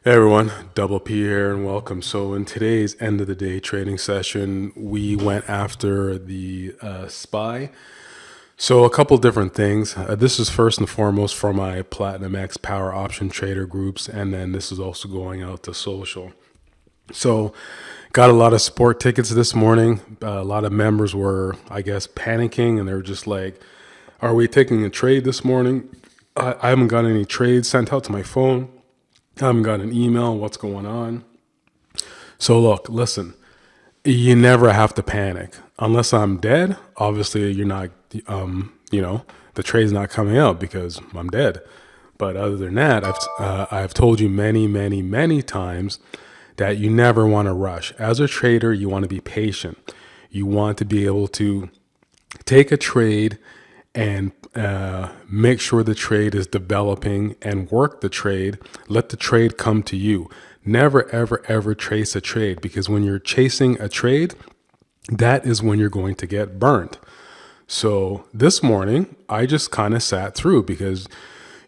Hey everyone, Double P here and welcome. So in today's end of the day trading session, we went after the SPY. So a couple different things. This is first and foremost for my Platinum X Power Option Trader groups, and then this is also going out to social. So got a lot of support tickets this morning. A lot of members were, I guess, panicking, and they were just like, are we taking a trade this morning? I haven't got any trades sent out to my phone. I haven't got an email. What's going on? So look, listen, you never have to panic unless I'm dead. Obviously, you're not, the trade's not coming out because I'm dead. But other than that, I've told you many, many, many times that you never want to rush. As a trader, you want to be patient. You want to be able to take a trade and make sure the trade is developing and work the trade. Let the trade come to you. Never, ever, ever chase a trade, because when you're chasing a trade, that is when you're going to get burned. So this morning, I just kind of sat through because,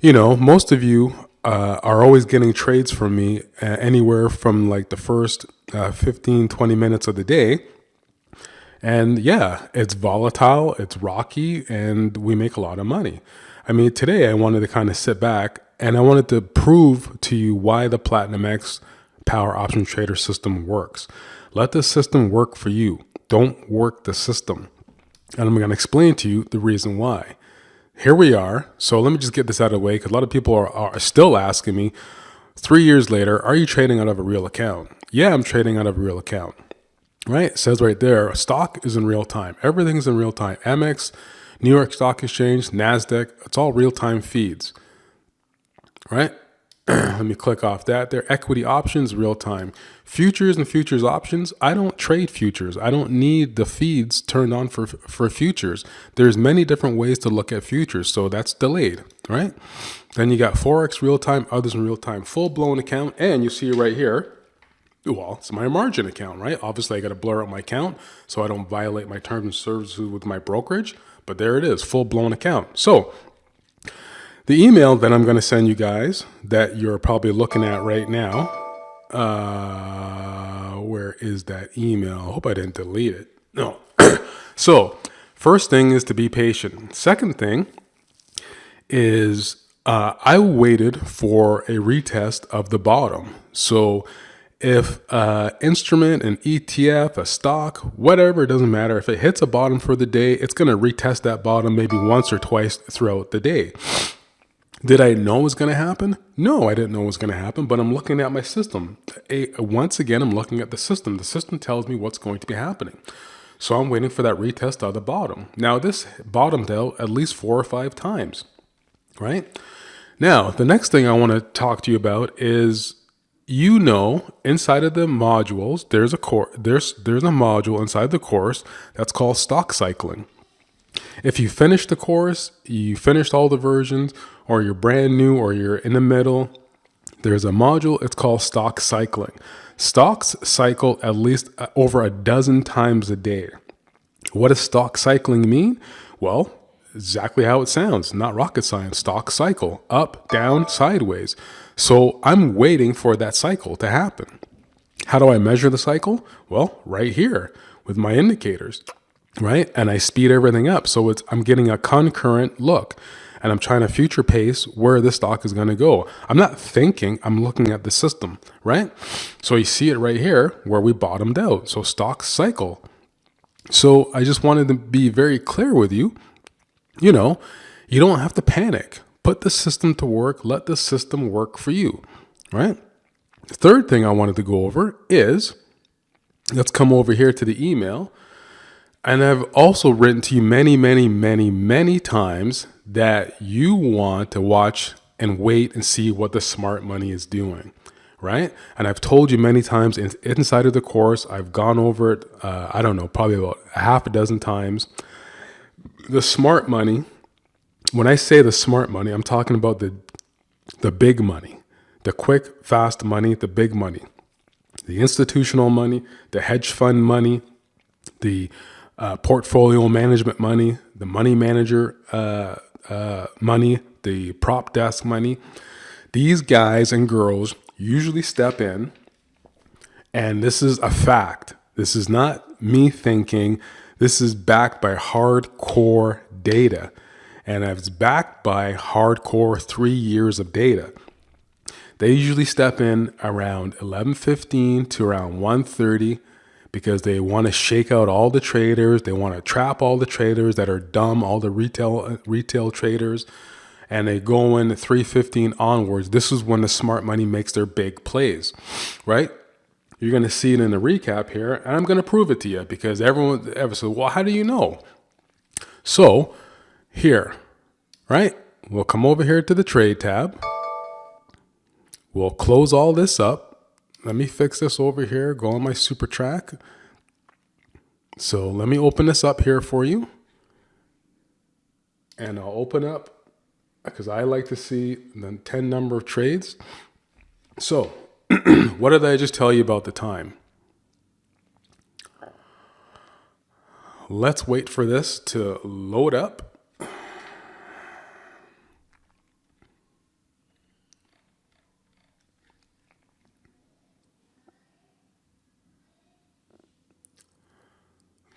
most of you are always getting trades from me anywhere from like the first 15, 20 minutes of the day. And yeah, it's volatile, it's rocky, and we make a lot of money. I mean, today I wanted to kind of sit back and I wanted to prove to you why the Platinum X Power Option Trader system works. Let the system work for you. Don't work the system. And I'm going to explain to you the reason why. Here we are. So let me just get this out of the way, because a lot of people are still asking me 3 years later, are you trading out of a real account? Yeah, I'm trading out of a real account. Right? It says right there, stock is in real time. Everything's in real time. MX, New York Stock Exchange, NASDAQ, it's all real time feeds. Right? Let me click off that. There, equity options, real time. Futures and futures options, I don't trade futures. I don't need the feeds turned on for futures. There's many different ways to look at futures, so that's delayed, right? Then you got Forex real time, others in real time, full blown account, and you see it right here. Well, it's my margin account, right? Obviously, I got to blur out my account so I don't violate my terms and services with my brokerage. But there it is, full-blown account. So the email that I'm going to send you guys that you're probably looking at right now, where is that email? I hope I didn't delete it. No. So first thing is to be patient. Second thing is I waited for a retest of the bottom. So if instrument, an ETF, a stock, whatever, it doesn't matter. If it hits a bottom for the day, it's going to retest that bottom maybe once or twice throughout the day. Did I know it was going to happen? No, I didn't know it was going to happen, but I'm looking at my system. Once again, I'm looking at the system. The system tells me what's going to be happening. So I'm waiting for that retest of the bottom. Now, this bottomed out at least 4 or 5 times, right? Now, the next thing I want to talk to you about is, inside of the modules, there's a module inside the course that's called stock cycling. If you finish the course, you finished all the versions, or you're brand new, or you're in the middle, there's a module, it's called stock cycling. Stocks cycle at least over a dozen times a day. What does stock cycling mean? Well, exactly how it sounds, not rocket science. Stock cycle, up, down, sideways. So I'm waiting for that cycle to happen. How do I measure the cycle? Well, right here with my indicators, right? And I speed everything up. So I'm getting a concurrent look, and I'm trying to future pace where the stock is going to go. I'm not thinking, I'm looking at the system, right? So you see it right here where we bottomed out. So stock cycle. So I just wanted to be very clear with you. You don't have to panic. Put the system to work. Let the system work for you, right? The third thing I wanted to go over is, let's come over here to the email. And I've also written to you many, many, many, many times that you want to watch and wait and see what the smart money is doing, right? And I've told you many times inside of the course, I've gone over it, probably about a half a dozen times. The smart money, when I say the smart money, I'm talking about the big money, the quick, fast money, the big money, the institutional money, the hedge fund money, the portfolio management money, the money manager money, the prop desk money. These guys and girls usually step in, and this is a fact. This is not me thinking. This is backed by hardcore data, and it's backed by hardcore 3 years of data. They usually step in around 11:15 to around 1:30 because they want to shake out all the traders. They want to trap all the traders that are dumb, all the retail traders, and they go in 3:15 onwards. This is when the smart money makes their big plays, right? You're going to see it in the recap here, and I'm going to prove it to you because everyone ever said, well, how do you know? So here, right? We'll come over here to the trade tab. We'll close all this up. Let me fix this over here. Go on my super track. So let me open this up here for you. And I'll open up because I like to see the 10 number of trades. So what did I just tell you about the time? Let's wait for this to load up.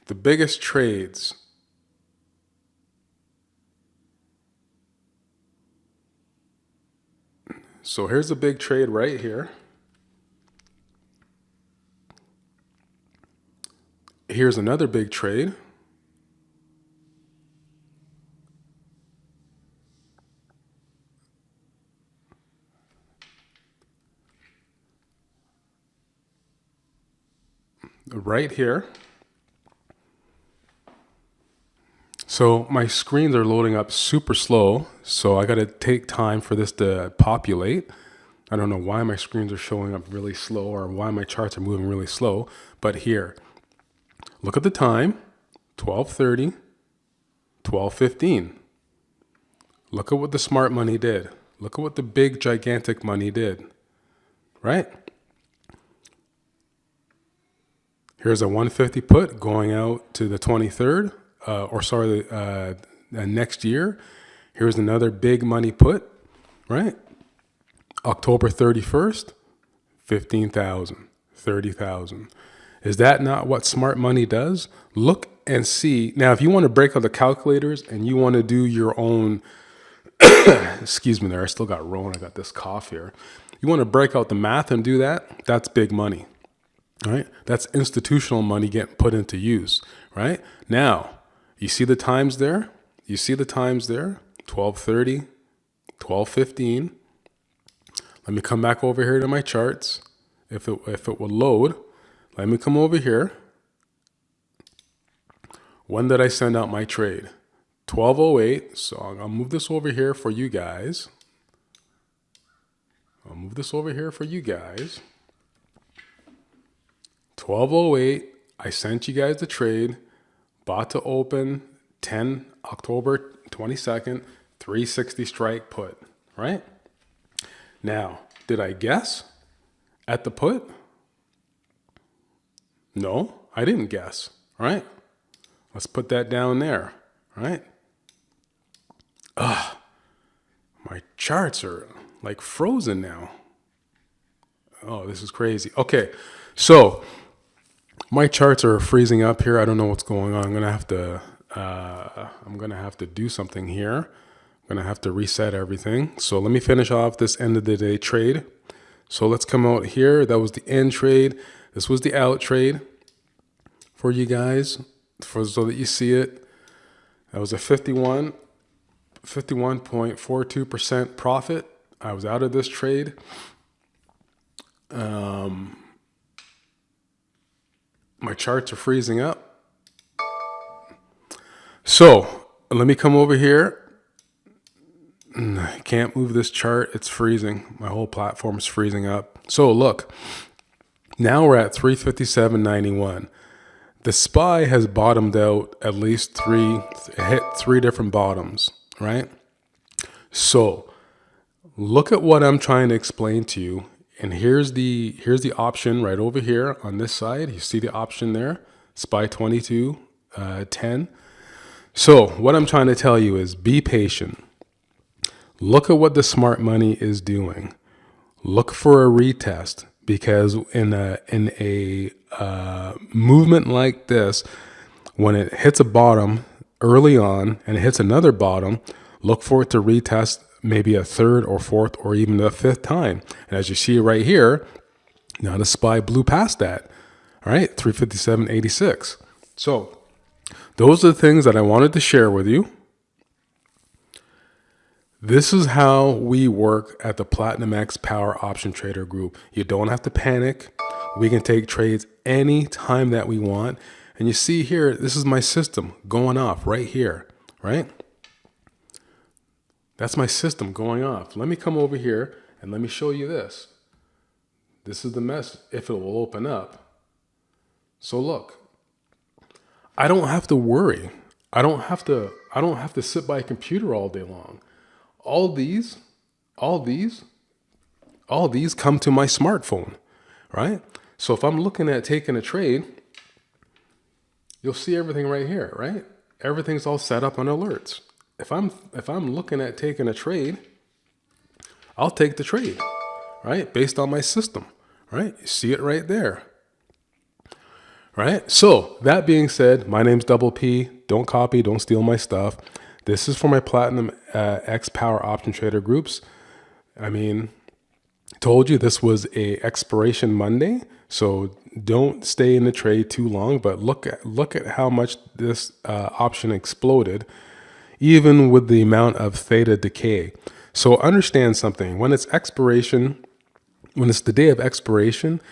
The biggest trades. So here's a big trade right here. Here's another big trade. Right here. So my screens are loading up super slow, so I got to take time for this to populate. I don't know why my screens are showing up really slow or why my charts are moving really slow, but here, look at the time, 12:30, 12:15. Look at what the smart money did. Look at what the big gigantic money did, right? Here's a 150 put going out to the 23rd. Next year. Here's another big money put, right? October 31st, 15,000, 30,000. Is that not what smart money does? Look and see. Now, if you want to break out the calculators and you want to do your own, excuse me there, I still got Rona, I got this cough here. You want to break out the math and do that? That's big money, right? That's institutional money getting put into use, right? Now, you see the times there? You see the times there? 12:30, 12:15. Let me come back over here to my charts. If it will load, let me come over here. When did I send out my trade? 12:08. So I'll move this over here for you guys. 12:08. I sent you guys the trade. Bought to open 10 October 22nd, 360 strike put, right? Now, did I guess at the put? No, I didn't guess, right? Let's put that down there, right? My charts are like frozen now. Oh, this is crazy. Okay, so my charts are freezing up here. I don't know what's going on. I'm gonna have to do something here. I'm gonna have to reset everything. So let me finish off this end of the day trade. So let's come out here. That was the end trade. This was the out trade for you guys, so that you see it. That was a 51.42% profit. I was out of this trade. My charts are freezing up. So let me come over here. I can't move this chart. It's freezing. My whole platform is freezing up. So look, now we're at 357.91. The SPY has bottomed out at least hit three different bottoms, right? So look at what I'm trying to explain to you. And here's the option right over here on this side. You see the option there, SPY 22.10. So what I'm trying to tell you is be patient. Look at what the smart money is doing. look for a retest, because in a movement like this, when it hits a bottom early on and it hits another bottom, look for it to retest maybe a third or fourth or even the fifth time. And as you see right here, now the SPY blew past that. All right, 357.86. So those are the things that I wanted to share with you. This is how we work at the Platinum X Power Option Trader Group. You don't have to panic. We can take trades any time that we want. And you see here, this is my system going off right here, right? That's my system going off. Let me come over here and let me show you this. This is the mess, if it will open up. So look, I don't have to worry. I don't have to sit by a computer all day long. All these come to my smartphone, right? So if I'm looking at taking a trade, you'll see everything right here, right? Everything's all set up on alerts. If I'm looking at taking a trade, I'll take the trade, right? Based on my system, right? You see it right there, right? So that being said, my name's Double P. Don't copy, don't steal my stuff. This is for my Platinum X Power Option Trader groups. I mean, told you this was a expiration Monday, so don't stay in the trade too long. But look at how much this option exploded, even with the amount of theta decay. So understand something: when it's expiration, when it's the day of expiration,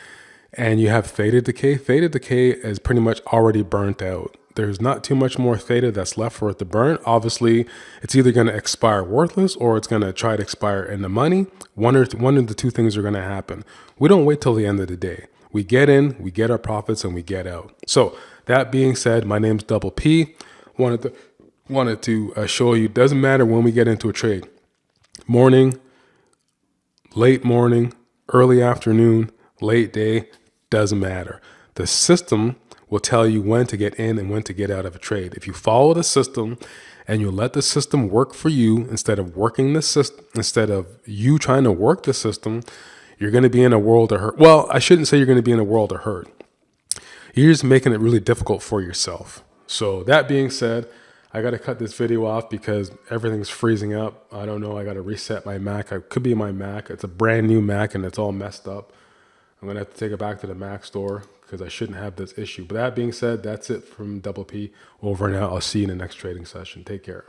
and you have theta decay is pretty much already burnt out. There's not too much more theta that's left for it to burn. Obviously, it's either going to expire worthless or it's going to try to expire in the money. One of the two things are going to happen. We don't wait till the end of the day. We get in, we get our profits, and we get out. So that being said, my name's Double P. Wanted to show you, doesn't matter when we get into a trade. Morning, late morning, early afternoon, late day, doesn't matter. The system will tell you when to get in and when to get out of a trade. If you follow the system and you let the system work for you instead of working the system, instead of you trying to work the system, you're going to be in a world of hurt. Well, I shouldn't say you're going to be in a world of hurt. You're just making it really difficult for yourself. So that being said, I got to cut this video off because everything's freezing up. I don't know. I got to reset my Mac. It could be my Mac. It's a brand new Mac and it's all messed up. I'm going to have to take it back to the Mac store because I shouldn't have this issue. But that being said, that's it from Double P. Over and out. I'll see you in the next trading session. Take care.